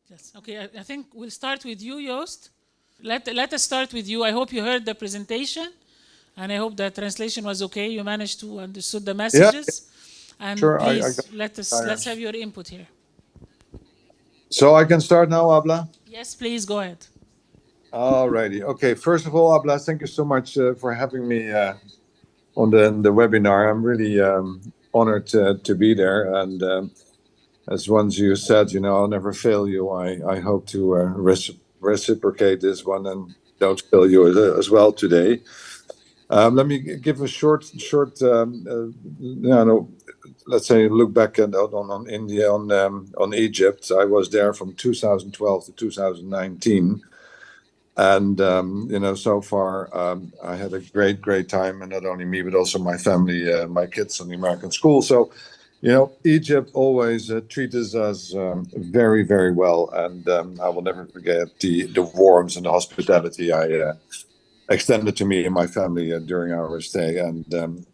Yes. Okay. I think we'll start with you, Joost. Let us start with you. I hope you heard the presentation, and I hope the translation was okay. You managed to understood the Yeah, messages, and sure. I got please let's tires. have your input here. So I can start now, Abla. Yes, please go ahead. Alrighty. Okay. First of all, Abla, thank you so much for having me on the webinar. I'm really honored to be there. And as once you said, I'll never fail you. I hope to reciprocate this one and don't fail you as well today. Let me give a short, let's say, look back on India, on Egypt. I was there from 2012 to 2019. And so far I had a great time, and not only me but also my family, my kids on the American school. So Egypt always treated us very well, and I will never forget the warmth and the hospitality I extended to me and my family during our stay. And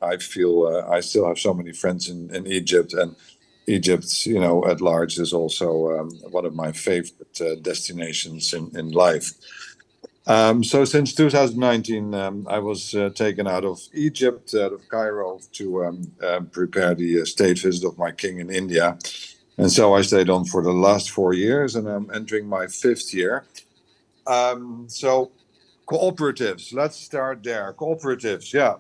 I feel I still have so many friends in Egypt, and Egypt, at large, is also one of my favorite destinations in life. So since 2019, I was taken out of Egypt, out of Cairo, to prepare the state visit of my king in India. And so I stayed on for the last 4 years, and I'm entering my fifth year. So cooperatives, let's start there. Cooperatives, yeah.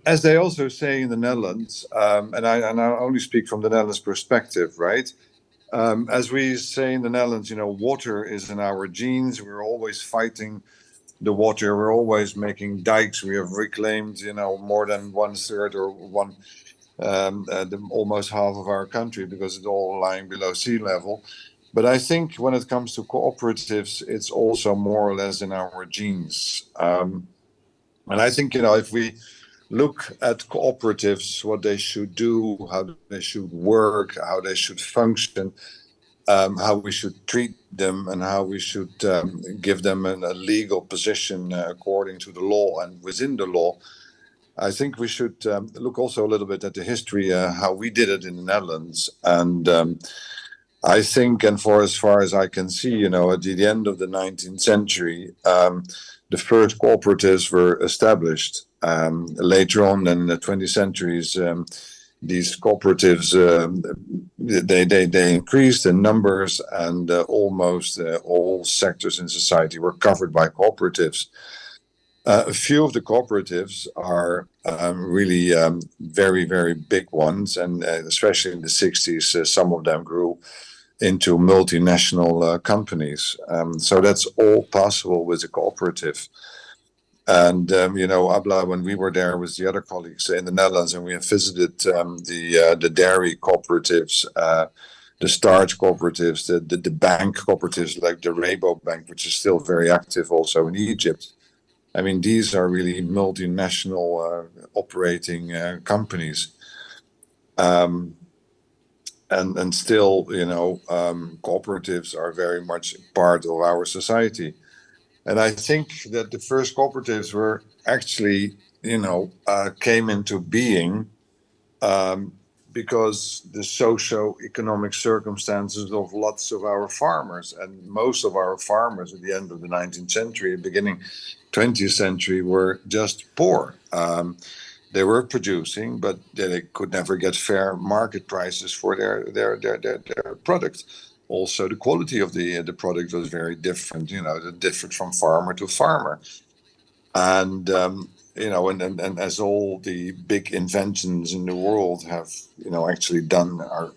As they also say in the Netherlands, and I only speak from the Netherlands perspective, right? As we say in the Netherlands, water is in our genes. We're always fighting the water. We're always making dikes. We have reclaimed, more than one third or almost half of our country, because it's all lying below sea level. But I think when it comes to cooperatives, it's also more or less in our genes. And I think, if we look at cooperatives, what they should do, how they should work, how they should function, how we should treat them, and how we should give them a legal position according to the law and within the law. I think we should look also a little bit at the history, how we did it in the Netherlands. And I think, and for as far as I can see, at the end of the 19th century, the first cooperatives were established. Later on in the 20th centuries, these cooperatives, they increased in numbers, and almost all sectors in society were covered by cooperatives. A few of the cooperatives are really very big ones, and especially in the 60s, some of them grew into multinational companies. So that's all possible with a cooperative. And Abla, when we were there with the other colleagues in the Netherlands, and we have visited the dairy cooperatives, the starch cooperatives, the bank cooperatives like the Rabobank, which is still very active also in Egypt. I mean, these are really multinational operating companies. And still, cooperatives are very much part of our society. And I think that the first cooperatives were actually, came into being because the socio-economic circumstances of lots of our farmers, and most of our farmers at the end of the 19th century, beginning 20th century, were just poor. They were producing, but they could never get fair market prices for their product. Also, the quality of the product was very different. It differed from farmer to farmer. And and as all the big inventions in the world have actually are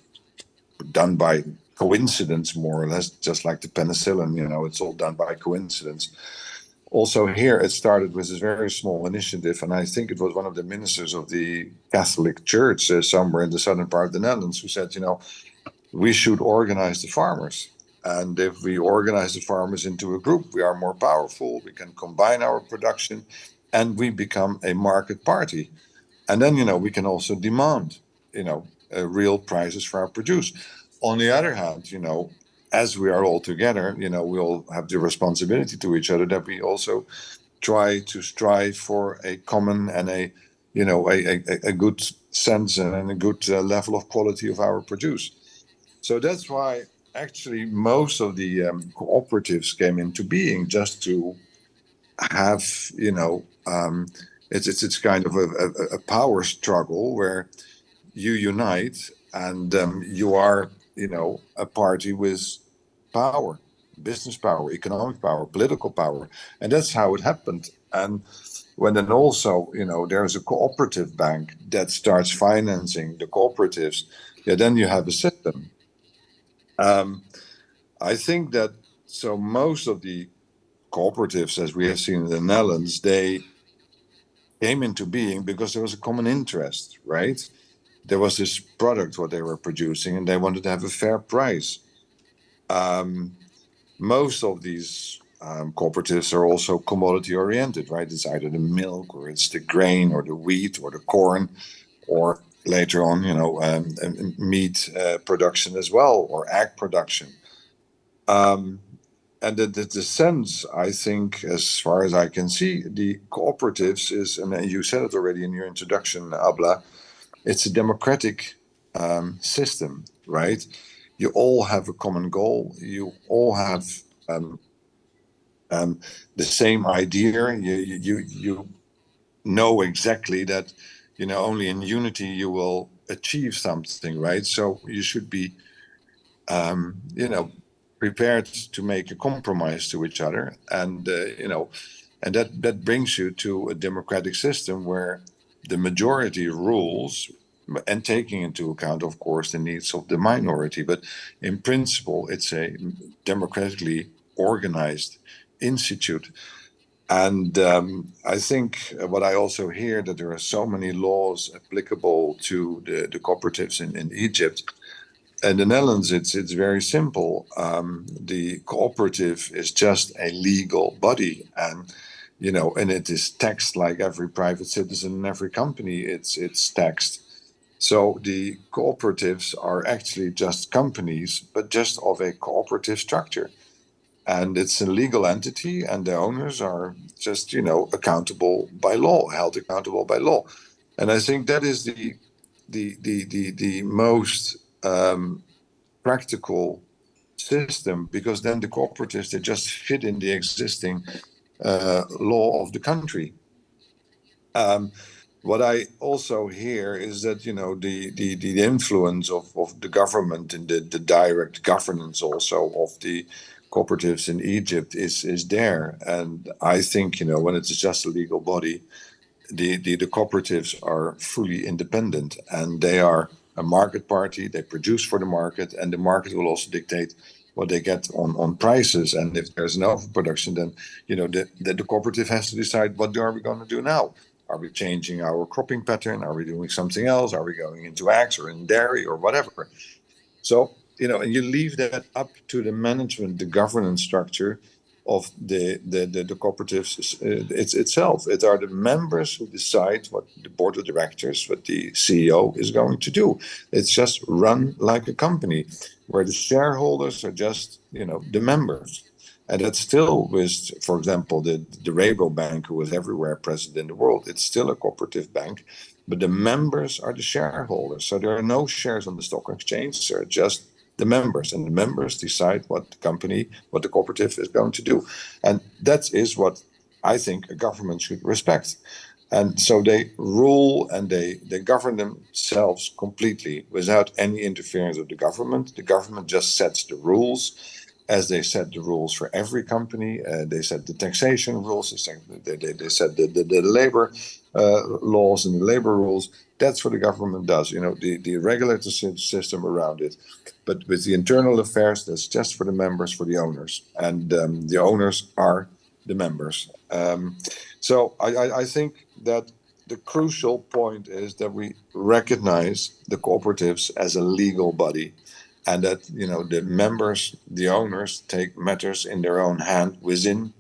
done by coincidence, more or less, just like the penicillin. It's all done by coincidence. Also here, it started with this very small initiative, and I think it was one of the ministers of the Catholic Church somewhere in the southern part of the Netherlands who said, we should organize the farmers. And if we organize the farmers into a group, we are more powerful, we can combine our production, and we become a market party. And then, we can also demand, real prices for our produce. On the other hand, as we are all together, we all have the responsibility to each other that we also try to strive for a common and a good sense and a good level of quality of our produce. So that's why actually most of the cooperatives came into being just to have, it's kind of a power struggle where you unite and you are, a party with power, business power, economic power, political power, and that's how it happened. And when then also, there's a cooperative bank that starts financing the cooperatives, yeah, then you have a system. I think that so most of the cooperatives, as we have seen in the Netherlands, they came into being because there was a common interest, right? There was this product what they were producing, and they wanted to have a fair price. Most of these cooperatives are also commodity oriented, right? It's either the milk or it's the grain or the wheat or the corn, or later on, meat production as well, or egg production. And the sense, I think, as far as I can see, the cooperatives is, and you said it already in your introduction, Abla, it's a democratic system, right? You all have a common goal. You all have the same idea. You know exactly that, only in unity you will achieve something, right? So you should be, prepared to make a compromise to each other, and and that brings you to a democratic system where the majority rules, and taking into account, of course, the needs of the minority. But in principle, it's a democratically organized institute. And I think what I also hear, that there are so many laws applicable to the cooperatives in Egypt. In the Netherlands, it's very simple. The cooperative is just a legal body, and and it is taxed like every private citizen in every company. It's taxed. So the cooperatives are actually just companies, but just of a cooperative structure, and it's a legal entity, and the owners are just accountable by law, held accountable by law, and I think that is the most practical system, because then the cooperatives, they just fit in the existing law of the country. What I also hear is that the influence of the government and the direct governance also of the cooperatives in Egypt is there, and I think when it's just a legal body, the cooperatives are fully independent, and they are a market party. They produce for the market, and the market will also dictate what they get on prices. And if there's an overproduction, then the cooperative has to decide, what are we going to do now? Are we changing our cropping pattern? Are we doing something else? Are we going into eggs or in dairy or whatever? So and you leave that up to the management, the governance structure of the cooperatives itself. It are the members who decide what the board of directors, what the CEO is going to do. It's just run like a company, where the shareholders are just the members. And that's still with, for example, the Rabobank, who is everywhere present in the world. It's still a cooperative bank, but the members are the shareholders. So there are no shares on the stock exchange. There are just the members, and the members decide what the company, what the cooperative is going to do. And that is what I think a government should respect. And so they rule, and they govern themselves completely without any interference of the government. The government just sets the rules, as they set the rules for every company. They set the taxation rules. They set the labor laws and the labor rules. That's what the government does. The regulatory system around it. But with the internal affairs, that's just for the members, for the owners, and the owners are the members. So I think that the crucial point is that we recognize the cooperatives as a legal body, and that the members, the owners, take matters in their own hand within,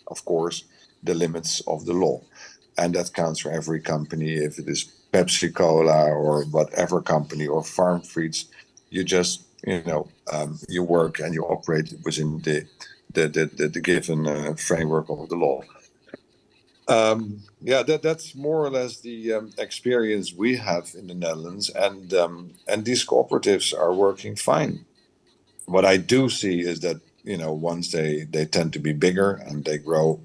of course, the limits of the law. And that counts for every company. If it is Pepsi Cola or whatever company, or Farm Feeds, you just you work and you operate within the given framework of the law. That's more or less the experience we have in the Netherlands, and these cooperatives are working fine. what I do see is that, once they tend to be bigger and they grow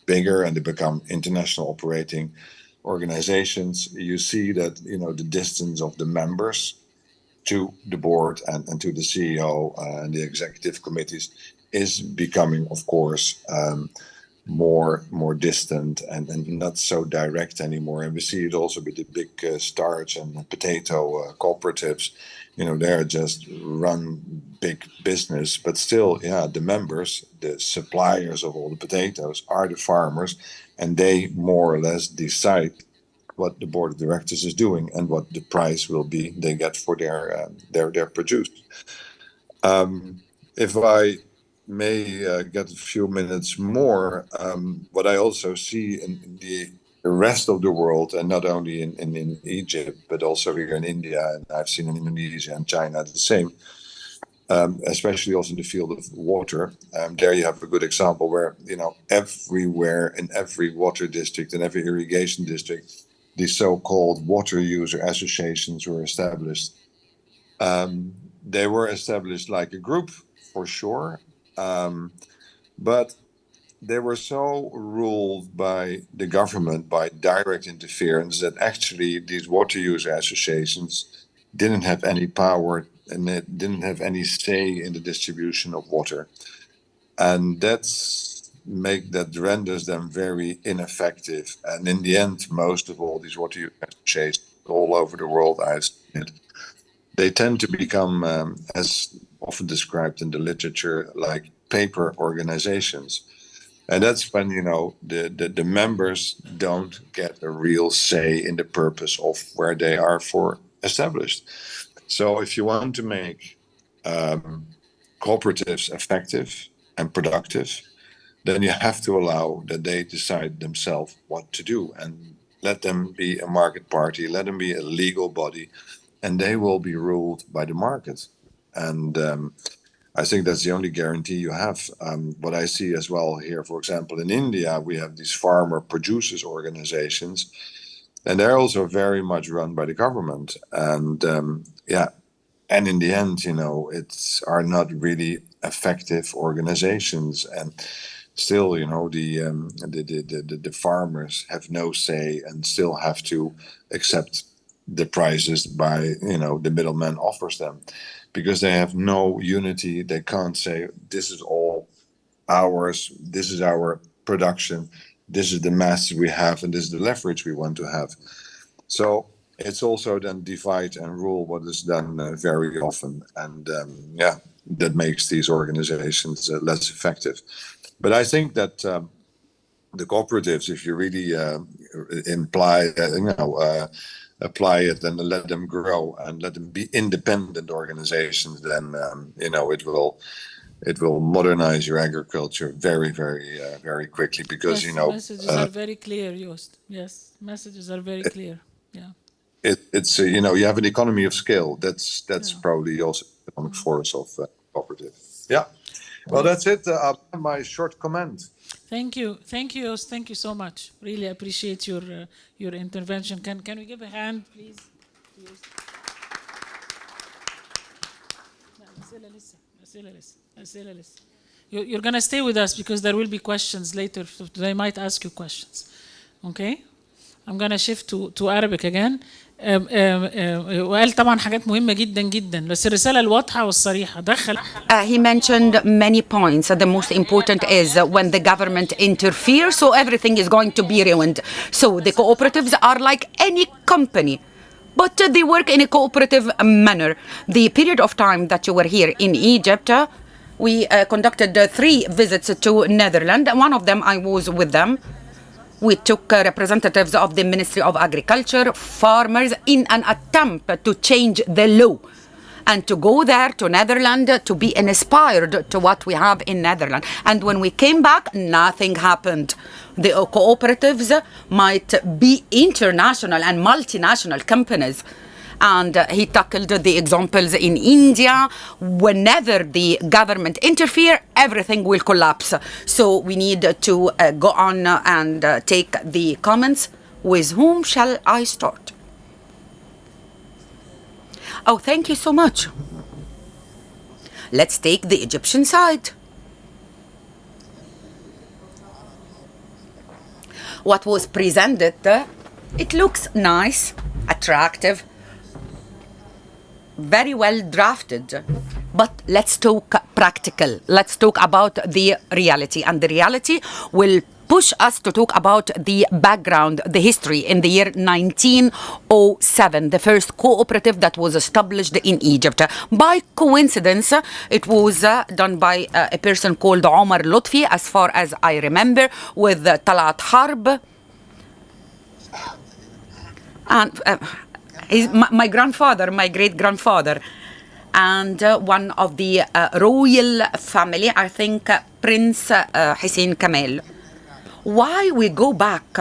bigger and they become international operating organizations, you see that, the distance of the members to the board and to the CEO and the executive committees is becoming, of course, more distant and not so direct anymore. And we see it also with the big starch and potato cooperatives. They're just run big business, but still, the members, the suppliers of all the potatoes are the farmers, and they more or less decide what the board of directors is doing and what the price will be they get for their produce. If I may get a few minutes more, what I also see in the rest of the world, and not only in Egypt, but also here in India, and I've seen in Indonesia and China the same, especially also in the field of water. There you have a good example where, everywhere in every water district and every irrigation district, these so-called water user associations were established. They were established like a group, for sure, but they were so ruled by the government, by direct interference, that actually these water user associations didn't have any power and they didn't have any say in the distribution of water. And that renders them very ineffective. And in the end, most of all these water user associations all over the world, I've seen it, they tend to become, as often described in the literature, like paper organizations. And that's when, the members don't get a real say in the purpose of where they are for established. So if you want to make cooperatives effective and productive, then you have to allow that they decide themselves what to do, and let them be a market party, let them be a legal body, and they will be ruled by the market. And I think that's the only guarantee you have. What I see as well here, for example, in India, we have these farmer producers organizations, and they're also very much run by the government. And and in the end, it's are not really effective organizations. And still, the farmers have no say and still have to accept the prices by, the middleman offers them, because they have no unity. They can't say, this is all ours, this is our production, this is the mass we have, and this is the leverage we want to have. So it's also then divide and rule what is done very often. And that makes these organizations less effective. But I think that the cooperatives, if you really apply it and let them grow and let them be independent organizations, then it will modernize your agriculture very, very, very quickly, because yes, messages are very clear, Joost. Yes, messages are very clear. Yeah. It's you have an economy of scale. That's probably also the economic force of cooperative. Yeah. Well, that's it. My short comment. Thank you, Joost. Thank you so much. Really appreciate your intervention. Can we give a hand, please? You're gonna stay with us because there will be questions later. They might ask you questions. Okay? I'm gonna shift to Arabic again. وقال طبعا حاجات مهمة جدا جدا، بس الرسالة الواضحة والصريحة دخل. He mentioned many points. The most important is when the government interferes, so everything is going to be ruined. So the cooperatives are like any company, but they work in a cooperative manner. The period of time that you were here in Egypt, we conducted 3 visits to Netherlands. One of them I was with them. We took representatives of the Ministry of Agriculture, farmers, in an attempt to change the law and to go there to Netherlands to be inspired to what we have in Netherlands. And when we came back, nothing happened. The cooperatives might be international and multinational companies. And he tackled the examples in India. Whenever the government interfere, everything will collapse. So we need to go on and take the comments. With whom shall I start? Oh, thank you so much. Let's take the Egyptian side. What was presented, it looks nice, attractive, very well drafted. But let's talk practical. Let's talk about the reality. And the reality will push us to talk about the background, the history. In the year 1907, the first cooperative that was established in Egypt. By coincidence, it was done by a person called Omar Lutfi, as far as I remember, with Talat Harb. And my grandfather, my great-grandfather, and one of the royal family, I think Prince Hussein Kamal. Why we go back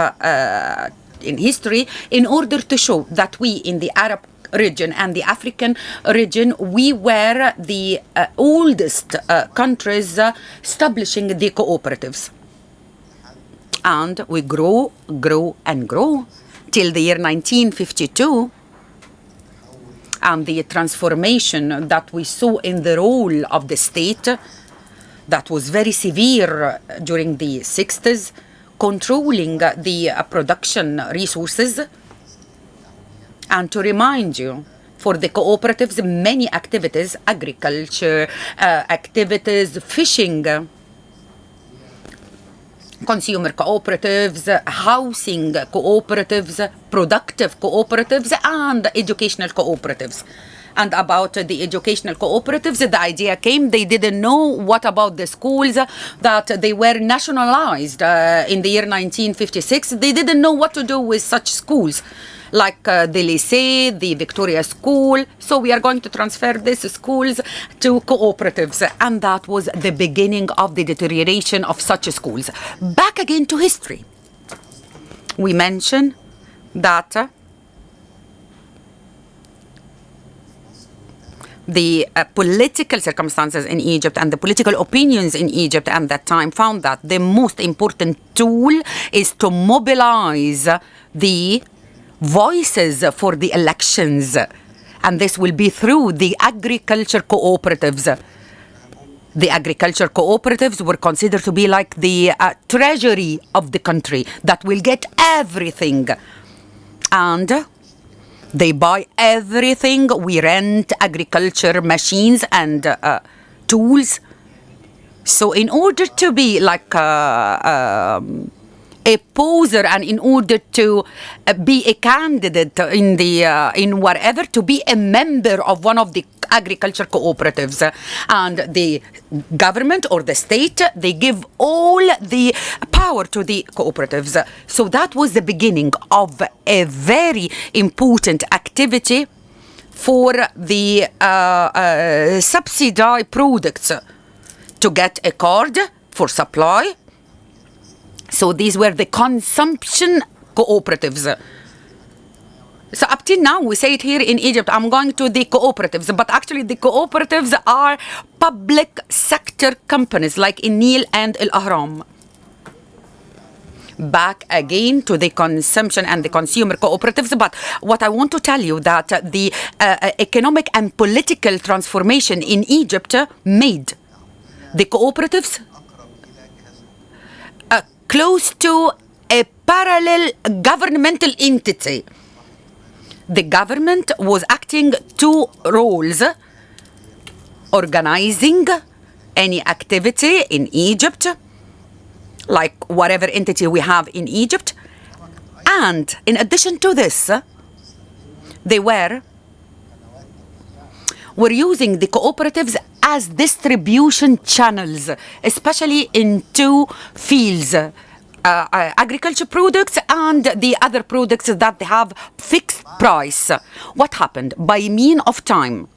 in history? In order to show that we in the Arab region and the African region, we were the oldest countries establishing the cooperatives. And we grow and grow till the year 1952. And the transformation that we saw in the role of the state, that was very severe during the 60s, controlling the production resources. And to remind you, for the cooperatives, many activities, agriculture activities, fishing, consumer cooperatives, housing cooperatives, productive cooperatives, and educational cooperatives. And about the educational cooperatives, the idea came, they didn't know what about the schools, that they were nationalized in the year 1956. They didn't know what to do with such schools, like the Lycée, the Victoria School. So we are going to transfer these schools to cooperatives. And that was the beginning of the deterioration of such schools. Back again to history. We mentioned that the political circumstances in Egypt and the political opinions in Egypt at that time found that the most important tool is to mobilize the voices for the elections. And this will be through the agriculture cooperatives. The agriculture cooperatives were considered to be like the treasury of the country that will get everything. And they buy everything. We rent agriculture machines and tools. So in order to be like a poser and in order to be a candidate in whatever, to be a member of one of the agriculture cooperatives, and the government or the state, they give all the power to the cooperatives. So that was the beginning of a very important activity for the subsidized products, to get a card for supply. So these were the consumption cooperatives. So up till now, we say it here in Egypt, I'm going to the cooperatives, but actually the cooperatives are public sector companies like Nil and Al Ahram. Back again to the consumption and the consumer cooperatives, but what I want to tell you that the economic and political transformation in Egypt made the cooperatives close to a parallel governmental entity. The government was acting two roles: organizing any activity in Egypt, like whatever entity we have in Egypt. And in addition to this, they were using the cooperatives as distribution channels, especially in two fields, agriculture products and the other products that they have fixed price. What happened? By mean of time,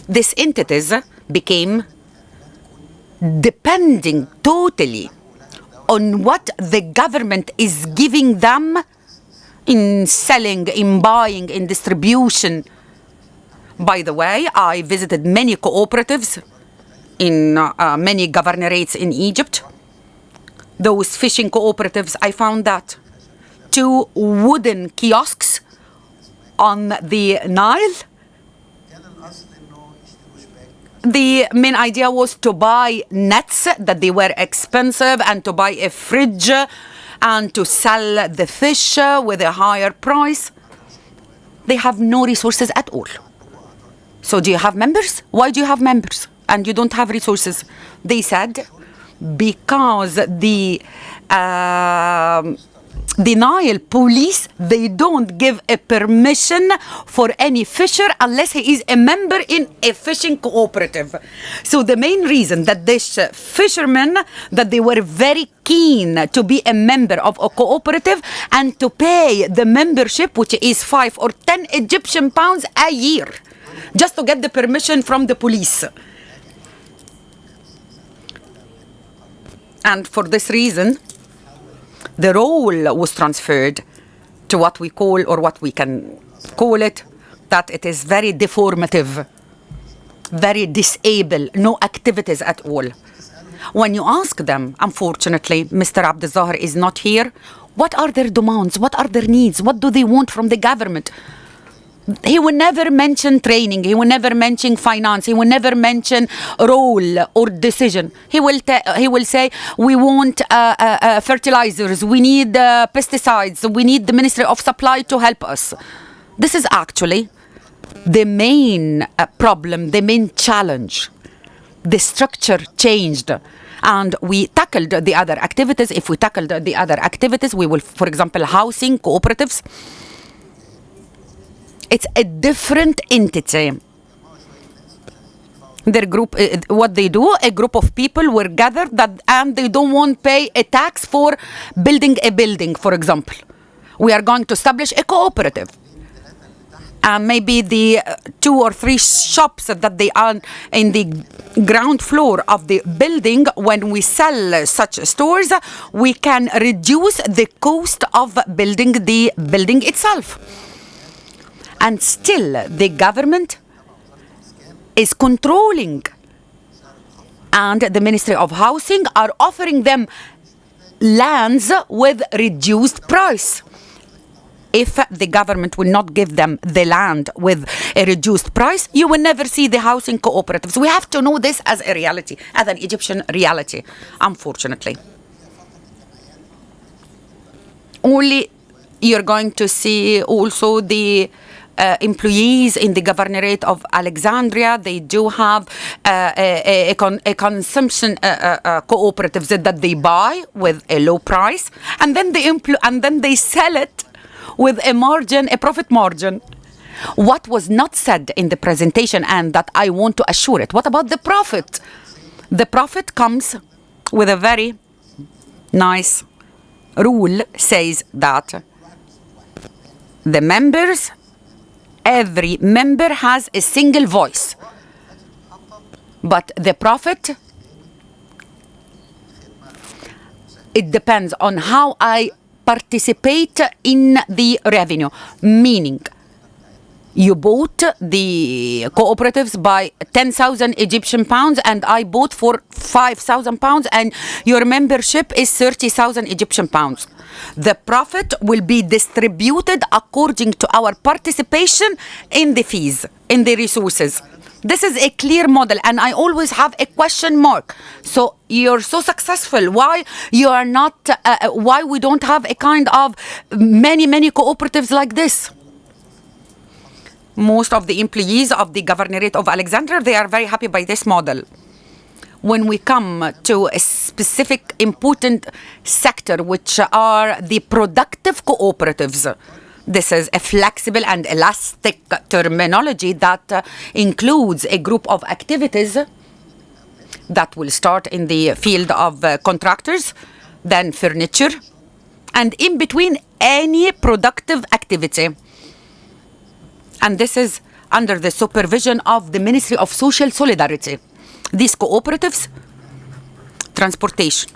these entities became depending totally on what the government is giving them in selling, in buying, in distribution. By the way, I visited many cooperatives in many governorates in Egypt. Those fishing cooperatives, I found that 2 wooden kiosks on the Nile. the main idea was to buy nets that they were expensive and to buy a fridge and to sell the fish with a higher price. They have no resources at all. So do you have members? Why do you have members and you don't have resources? They said because the denial police, they don't give a permission for any fisher unless he is a member in a fishing cooperative. So the main reason that this fishermen, that they were very keen to be a member of a cooperative and to pay the membership, which is 5 or 10 Egyptian pounds a year, just to get the permission from the police. And for this reason, the role was transferred to what we call, or what we can call it, that it is very deformative, very disabled, no activities at all. When you ask them, unfortunately, Mr. Abdel is not here, what are their demands? What are their needs? What do they want from the government? He will never mention training. He will never mention finance. He will never mention role or decision. He will say, we want fertilizers. We need pesticides. We need the Ministry of Supply to help us. This is actually the main problem, the main challenge. The structure changed. And we tackled the other activities. If we tackled the other activities, we will, for example, housing, cooperatives. It's a different entity. Their group, what they do, a group of people were gathered and they don't want to pay a tax for building a building, for example. We are going to establish a cooperative. And maybe the 2 or 3 shops that they are in the ground floor of the building, when we sell such stores, we can reduce the cost of building the building itself. And still, the government is controlling, and the Ministry of Housing are offering them lands with reduced price. If the government will not give them the land with a reduced price, you will never see the housing cooperatives. We have to know this as a reality, as an Egyptian reality, unfortunately. Only you're going to see also the employees in the governorate of Alexandria. They do have a consumption cooperatives that they buy with a low price, and then they sell it with a margin, a profit margin. What was not said in the presentation, and that I want to assure it, what about the profit? The profit comes with a very nice rule, says that the members, every member has a single voice, but the profit, it depends on how I participate in the revenue. Meaning, you bought the cooperatives by 10,000 Egyptian pounds and I bought for 5,000 pounds and your membership is 30,000 Egyptian pounds. The profit will be distributed according to our participation in the fees, in the resources. This is a clear model, and I always have a question mark. So you're so successful. Why you are not? Why we don't have a kind of many cooperatives like this? Most of the employees of the governorate of Alexandria, they are very happy by this model. When we come to a specific important sector, which are the productive cooperatives, this is a flexible and elastic terminology that includes a group of activities that will start in the field of contractors, then furniture, and in between any productive activity. And this is under the supervision of the Ministry of Social Solidarity. These cooperatives, transportation.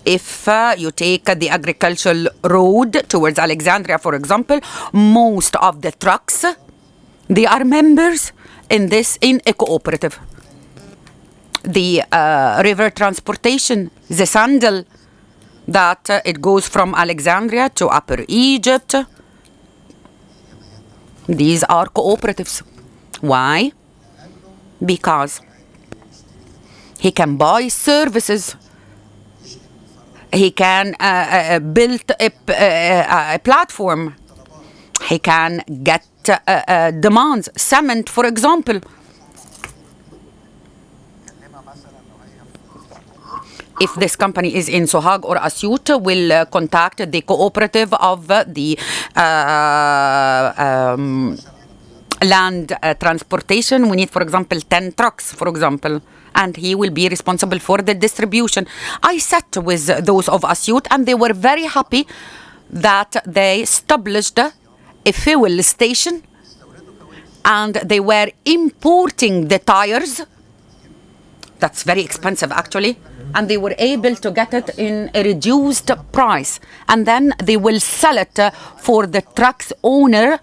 If you take the agricultural road towards Alexandria, for example, most of the trucks, they are members in a cooperative. The river transportation, the sandal, that it goes from Alexandria to Upper Egypt. These are cooperatives. Why? because he can buy services. He can build a platform. He can get demands. Cement, for example. If this company is in Sohag or Asyut, will contact the cooperative of the land transportation. We need, for example, 10 trucks, for example, and he will be responsible for the distribution. I sat with those of Asyut, and they were very happy that they established a fuel station, and they were importing the tires. That's very expensive, actually. And they were able to get it in a reduced price. And then they will sell it for the truck's owner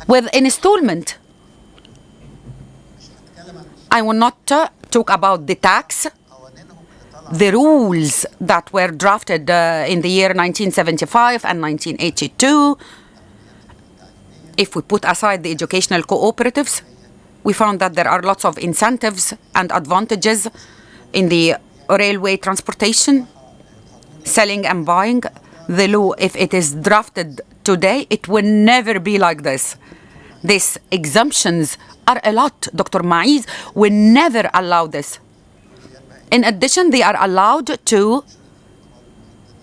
with installment. I will not talk about the tax. The rules that were drafted in the year 1975 and 1982. If we put aside the educational cooperatives, we found that there are lots of incentives and advantages in the railway transportation, selling and buying. The law, if it is drafted today, it will never be like this. These exemptions are a lot. Dr. Maiz will never allow this. In addition, they are allowed to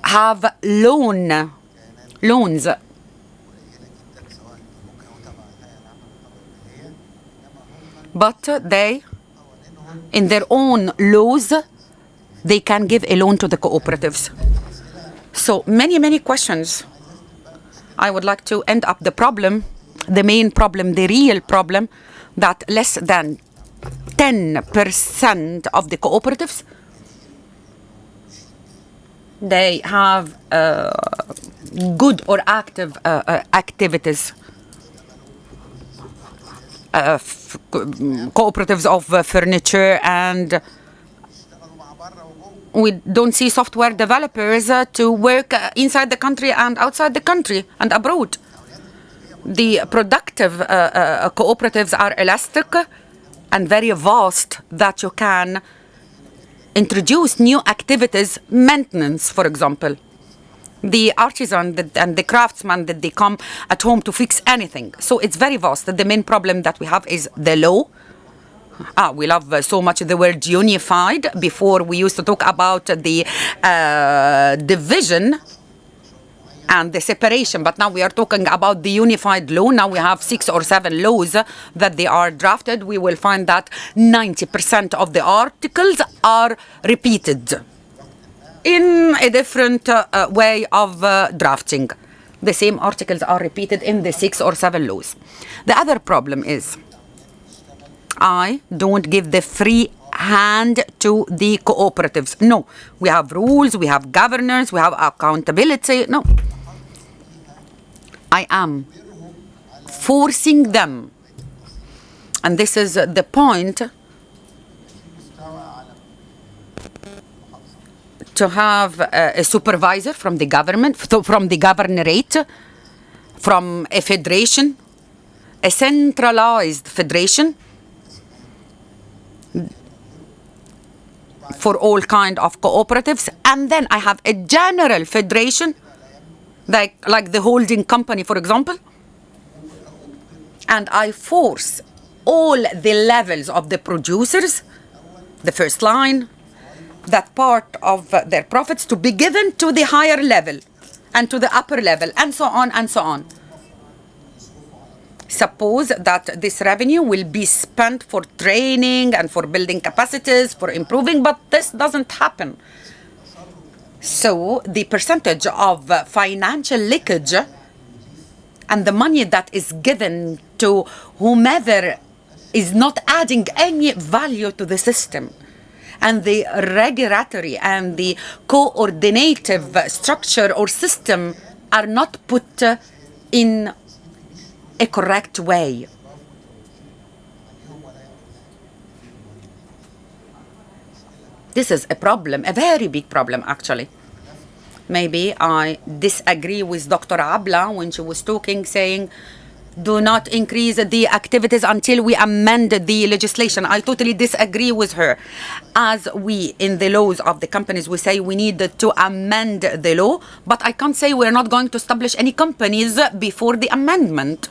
have loans. But they, in their own laws, they can give a loan to the cooperatives. So many questions. I would like to end up the problem, the main problem, the real problem, that less than 10% of the cooperatives, they have good or active activities. Cooperatives of furniture, and we don't see software developers to work inside the country and outside the country and abroad. The productive cooperatives are elastic and very vast, that you can introduce new activities, maintenance, for example. The artisan and the craftsman, that they come at home to fix anything. So it's very vast. The main problem that we have is the law. We love so much the word unified. Before we used to talk about the division and the separation, but now we are talking about the unified law. Now we have 6 or 7 laws that they are drafted. We will find that 90% of the articles are repeated in a different way of drafting. The same articles are repeated in the 6 or 7 laws. The other problem is I don't give the free hand to the cooperatives. No, we have rules, we have governors, we have accountability. No. I am forcing them. And this is the point, to have a supervisor from the government, from the governorate, from a federation, a centralized federation for all kind of cooperatives, and then I have a general federation, like the holding company, for example, and I force all the levels of the producers, the first line, that part of their profits to be given to the higher level and to the upper level, and so on and so on. Suppose that this revenue will be spent for training and for building capacities, for improving, but this doesn't happen. So the percentage of financial leakage and the money that is given to whomever is not adding any value to the system, and the regulatory and the coordinative structure or system are not put in a correct way. This is a problem, a very big problem, actually. Maybe I disagree with Dr. Abla when she was talking, saying do not increase the activities until we amend the legislation. I totally disagree with her. As we, in the laws of the companies, we say we need to amend the law, but I can't say we're not going to establish any companies before the amendment.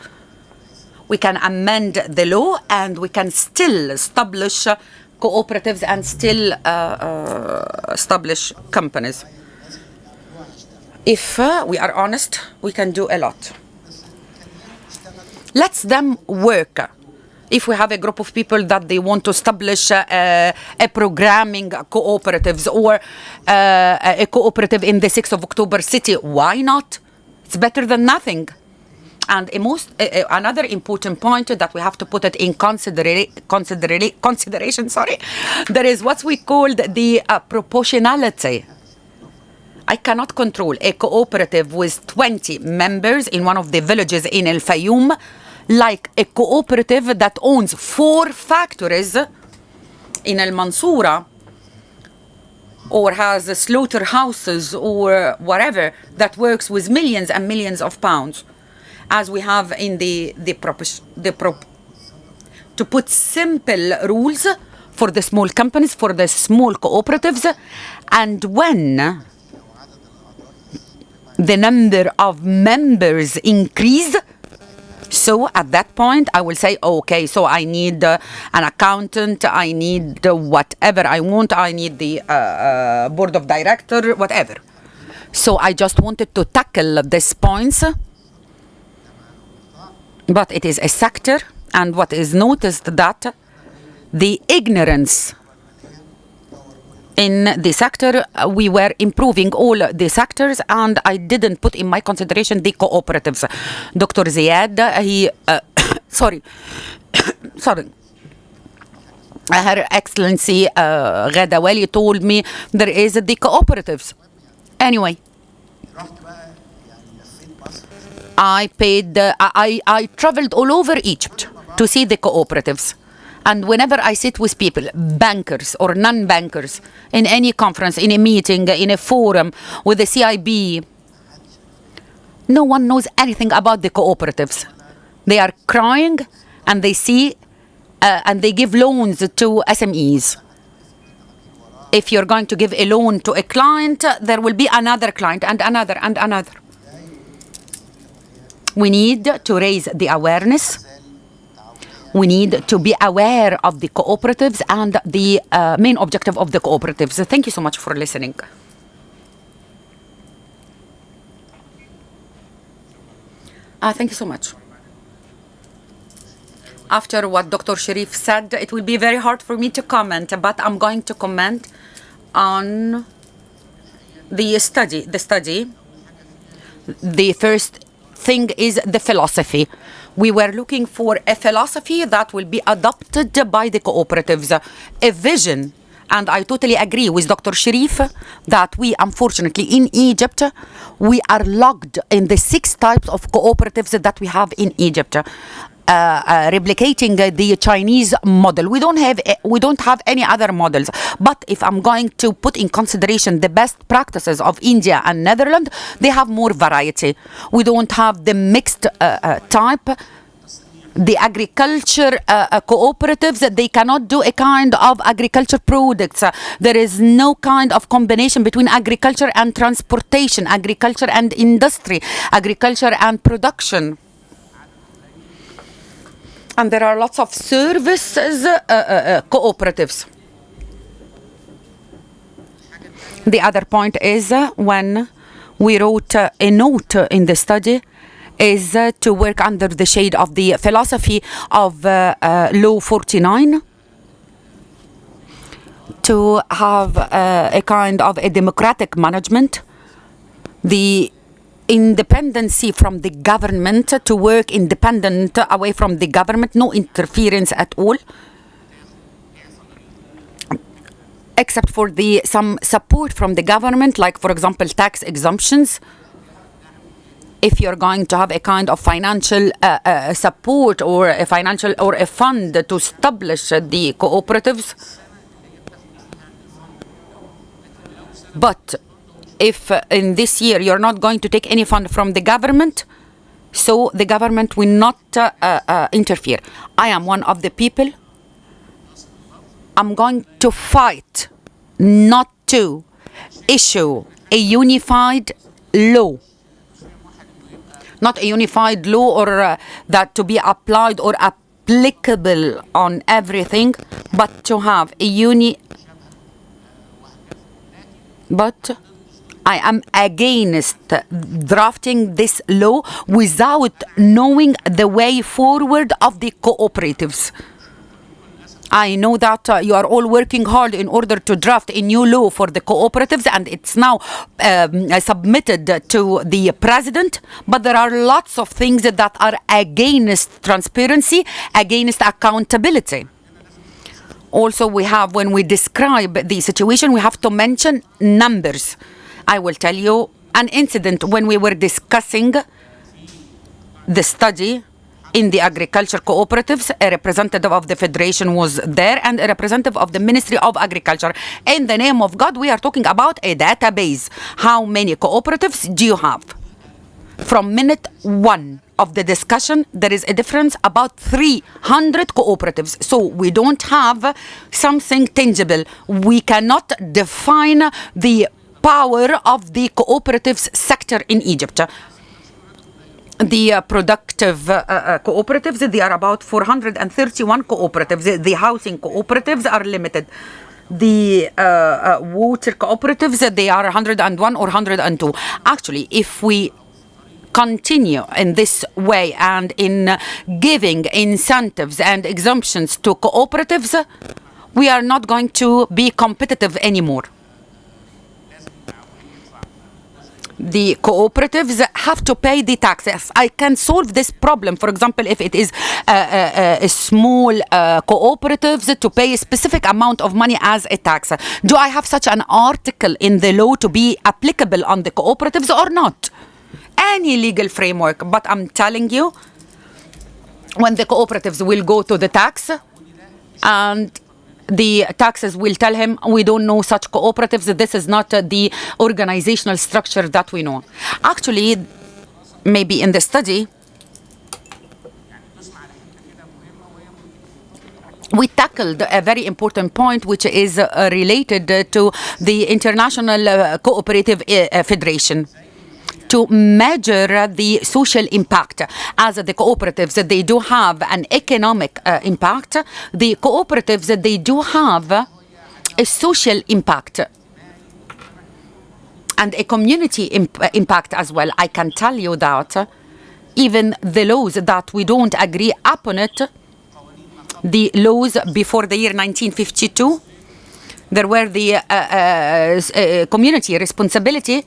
We can amend the law and we can still establish cooperatives and still establish companies. If we are honest, we can do a lot. Let them work. If we have a group of people that they want to establish a programming cooperatives or a cooperative in the 6th of October city, why not? It's better than nothing. And another important point that we have to put it in consideration, there is what we call the proportionality. I cannot control a cooperative with 20 members in one of the villages in El Fayoum like a cooperative that owns 4 factories in El Mansoura or has slaughterhouses or whatever that works with millions and millions of pounds, as we have in to put simple rules for the small companies, for the small cooperatives, and when the number of members increase, so at that point I will say, okay, so I need an accountant, I need whatever I want, I need the board of director, whatever. So I just wanted to tackle these points, but it is a sector, and what is noticed that the ignorance in the sector, we were improving all the sectors, and I didn't put in my consideration the cooperatives. Dr. Ziad, sorry, Her Excellency Ghada Wali told me there is the cooperatives. Anyway, I traveled all over Egypt to see the cooperatives. And whenever I sit with people, bankers or non-bankers, in any conference, in a meeting, in a forum, with the CIB, no one knows anything about the cooperatives. They are crying and they see and they give loans to SMEs. If you're going to give a loan to a client, there will be another client and another and another. We need to raise the awareness. We need to be aware of the cooperatives and the main objective of the cooperatives. Thank you so much for listening. Thank you so much. After what Dr. Sherif said, it will be very hard for me to comment, but I'm going to comment on the study. The first thing is the philosophy. We were looking for a philosophy that will be adopted by the cooperatives, a vision. And I totally agree with Dr. Sherif that we, unfortunately, in Egypt, we are locked in the 6 types of cooperatives that we have in Egypt. Replicating the Chinese model. We don't have any other models. But if I'm going to put in consideration the best practices of India and Netherlands, they have more variety. We don't have the mixed type. The agriculture cooperatives, they cannot do a kind of agriculture products. There is no kind of combination between agriculture and transportation, agriculture and industry, agriculture and production. And there are lots of services cooperatives. The other point is when we wrote a note in the study is to work under the shade of the philosophy of Law 49, to have a kind of a democratic management, the independency from the government, to work independent away from the government, no interference at all, except for some support from the government, like for example tax exemptions. If you're going to have a kind of financial support or a financial or a fund to establish the cooperatives, but if in this year you're not going to take any fund from the government, So the government will not interfere. I am one of the people. I'm going to fight not to issue a unified law. Not a unified law or that to be applied or applicable on everything, but to have a But I am against drafting this law without knowing the way forward of the cooperatives. I know that you are all working hard in order to draft a new law for the cooperatives, and it's now submitted to the president. But there are lots of things that are against transparency, against accountability. Also, we have, when we describe the situation, we have to mention numbers. I will tell you an incident when we were discussing the study in the agriculture cooperatives. A representative of the federation was there and a representative of the Ministry of Agriculture. In the name of God, we are talking about a database. How many cooperatives do you have? From minute 1 of the discussion, there is a difference about 300 cooperatives. So we don't have something tangible. We cannot define the power of the cooperatives sector in Egypt. The productive cooperatives, they are about 431 cooperatives. The housing cooperatives are limited. The water cooperatives, they are 101 or 102. Actually, if we continue in this way and in giving incentives and exemptions to cooperatives, we are not going to be competitive anymore. The cooperatives have to pay the taxes. I can solve this problem. For example, if it is a small cooperatives to pay a specific amount of money as a tax. Do I have such an article in the law to be applicable on the cooperatives or not? Any legal framework. But I'm telling you, when the cooperatives will go to the tax and the taxes will tell him, we don't know such cooperatives, this is not the organizational structure that we know. Actually, maybe in the study, we tackled a very important point which is related to the International Cooperative Federation. To measure the social impact. As the cooperatives, they do have an economic impact. The cooperatives, they do have a social impact and a community impact as well. I can tell you that even the laws that we don't agree upon it, the laws before the year 1952, there were the community responsibility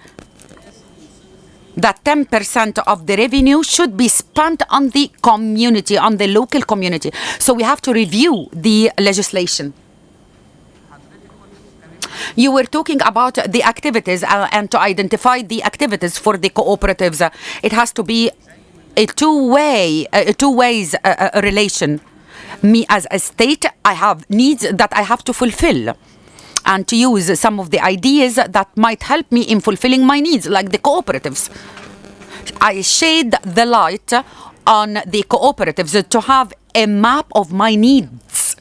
that 10% of the revenue should be spent on the community, on the local community. So we have to review the legislation. You were talking about the activities and to identify the activities for the cooperatives. It has to be a two-ways relation. Me as a state, I have needs that I have to fulfill, and to use some of the ideas that might help me in fulfilling my needs, like the cooperatives. I shed the light on the cooperatives to have a map of my needs.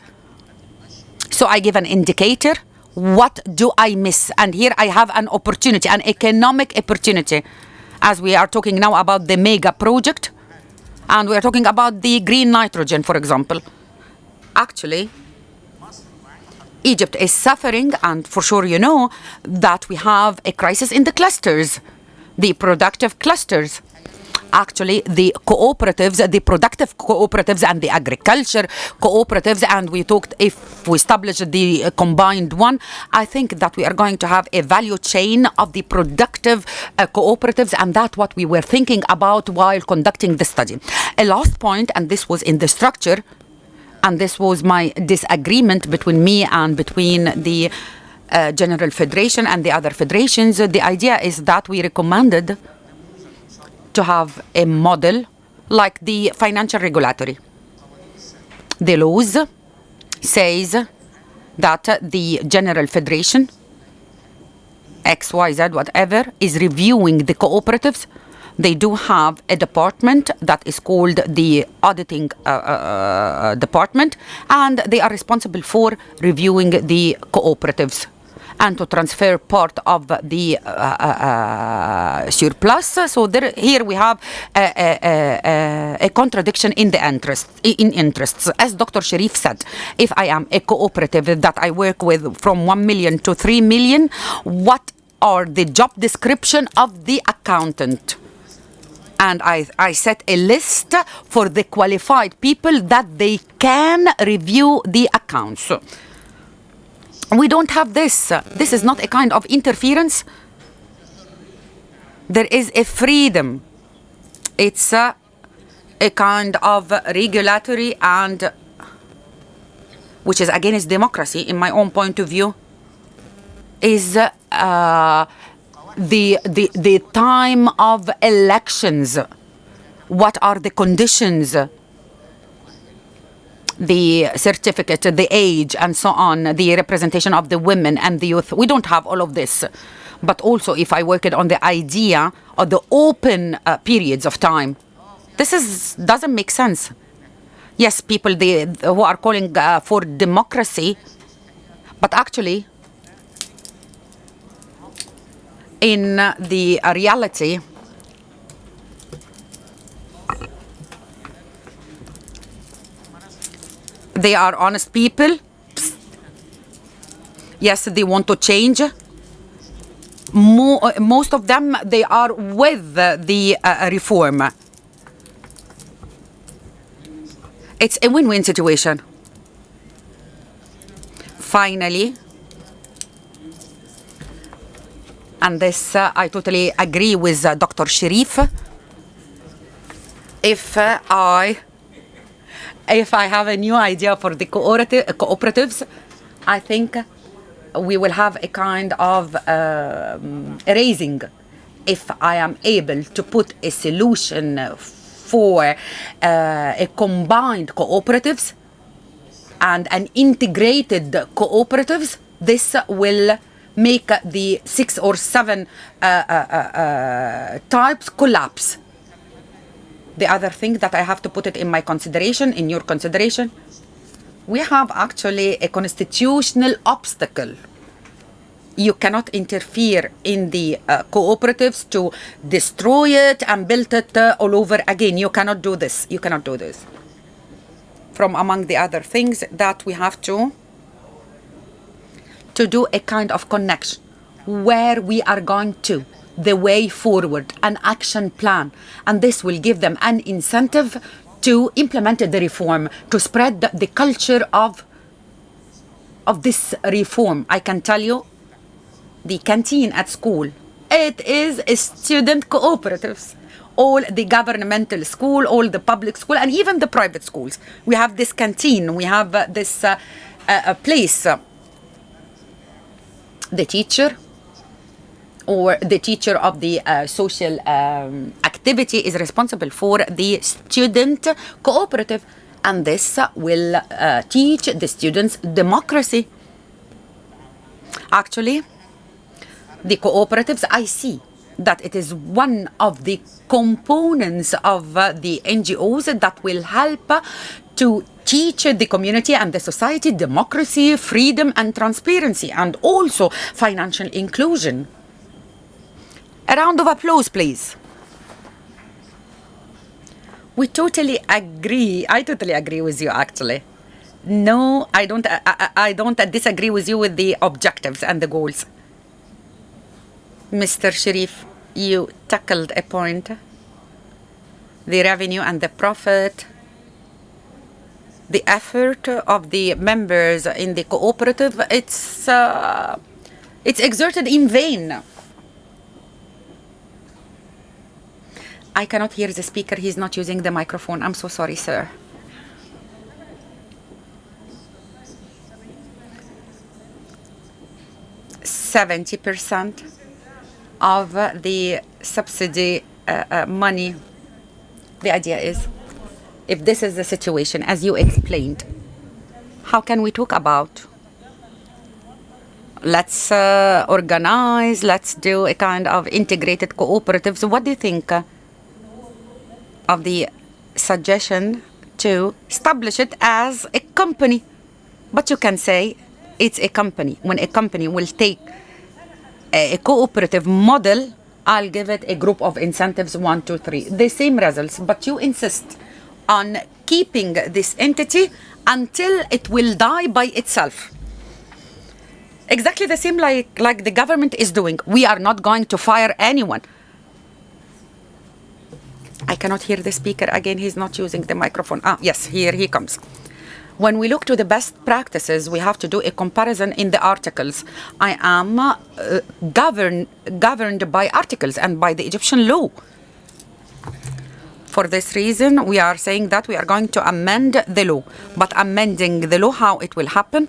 So I give an indicator. What do I miss? And here I have an opportunity, an economic opportunity. As we are talking now about the mega project, and we are talking about the green nitrogen, for example. Actually, Egypt is suffering, and for sure you know that we have a crisis in the clusters, the productive clusters. Actually, the cooperatives, the productive cooperatives and the agriculture cooperatives, and we talked, if we establish the combined one, I think that we are going to have a value chain of the productive cooperatives, and that's what we were thinking about while conducting the study. A last point, and this was in the structure, and this was my disagreement between me and between the General Federation and the other federations. The idea is that we recommended to have a model like the financial regulatory. The laws says that the General Federation, XYZ, whatever, is reviewing the cooperatives They do have a department that is called the auditing department, and they are responsible for reviewing the cooperatives and to transfer part of the surplus. So here we have a contradiction in the interests. As Dr. Sherif said, if I am a cooperative that I work with from 1 million to 3 million, what are the job description of the accountant? And I set a list for the qualified people that they can review the accounts. We don't have this. This is not a kind of interference. There is a freedom. It's a kind of regulatory and which is against democracy, in my own point of view, is the time of elections. What are the conditions? The certificate, the age, and so on, the representation of the women and the youth. We don't have all of this. But also, if I worked on the idea of the open periods of time, this doesn't make sense. Yes, people who are calling for democracy, but actually, in the reality, they are honest people. Yes, they want to change. Most of them, they are with the reform. It's a win-win situation. Finally, and this I totally agree with Dr. Sherif. If I have a new idea for the cooperatives, I think we will have a kind of raising. If I am able to put a solution for a combined cooperatives and an integrated cooperatives, this will make the 6 or 7 types collapse. The other thing that I have to put it in my consideration, in your consideration, we have actually a constitutional obstacle. You cannot interfere in the cooperatives to destroy it and build it all over again. You cannot do this. You cannot do this. From among the other things that we have to do a kind of connection where we are going to, the way forward, an action plan, and this will give them an incentive to implement the reform, to spread the culture of this reform. I can tell you, the canteen at school, it is a student cooperatives. All the governmental school, all the public school, and even the private schools. We have this canteen, we have this place. The teacher or the teacher of the social activity is responsible for the student cooperative, and this will teach the students democracy. Actually, the cooperatives, I see that it is one of the components of the NGOs that will help to teach the community and the society democracy, freedom and transparency, and also financial inclusion. A round of applause, please. We totally agree. I totally agree with you, actually. No, I don't disagree with you with the objectives and the goals. Mr. Sherif, you tackled a point. The revenue and the profit, the effort of the members in the cooperative, it's exerted in vain. I cannot hear the speaker. He's not using the microphone. I'm so sorry, sir. %70 of the subsidy money. The idea is, if this is the situation, as you explained, how can we talk about? Let's organize, let's do a kind of integrated cooperatives. What do you think? of the suggestion to establish it as a company. But you can say it's a company. When a company will take a cooperative model, I'll give it a group of incentives, 1, 2, 3. The same results, but you insist on keeping this entity until it will die by itself. Exactly the same like the government is doing. We are not going to fire anyone. I cannot hear the speaker again. He's not using the microphone. Yes, here he comes. When we look to the best practices, we have to do a comparison in the articles. I am governed by articles and by the Egyptian law. For this reason, we are saying that we are going to amend the law. But amending the law, how it will happen?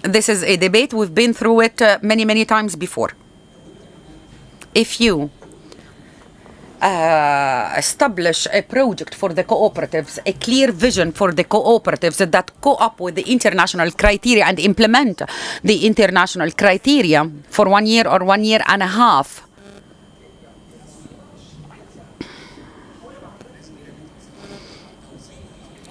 This is a debate. We've been through it many, many times before. If you establish a project for the cooperatives, a clear vision for the cooperatives that co-op with the international criteria and implement the international criteria for 1 year or 1.5 years,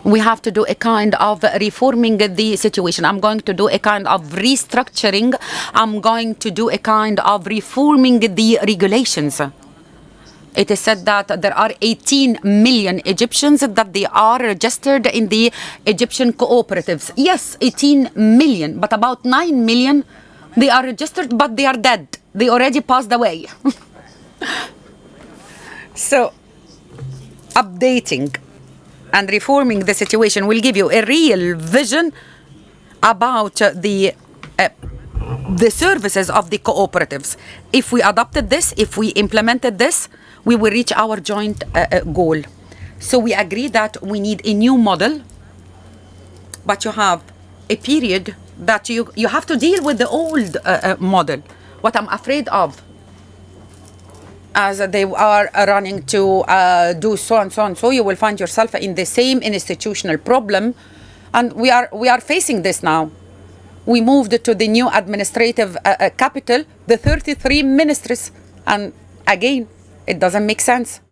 we have to do a kind of reforming the situation. I'm going to do a kind of restructuring. I'm going to do a kind of reforming the regulations. It is said that there are 18 million Egyptians that they are registered in the Egyptian cooperatives. Yes, 18 million, but about 9 million, they are registered, but they are dead. They already passed away. So, updating and reforming the situation will give you a real vision about the services of the cooperatives. If we adopted this, if we implemented this, we will reach our joint goal. So we agree that we need a new model, but you have a period that you have to deal with the old model. What I'm afraid of, as they are running to do so and so and so, you will find yourself in the same institutional problem. And we are facing this now. We moved to the new administrative capital, the 33 ministries. And again, it doesn't make sense.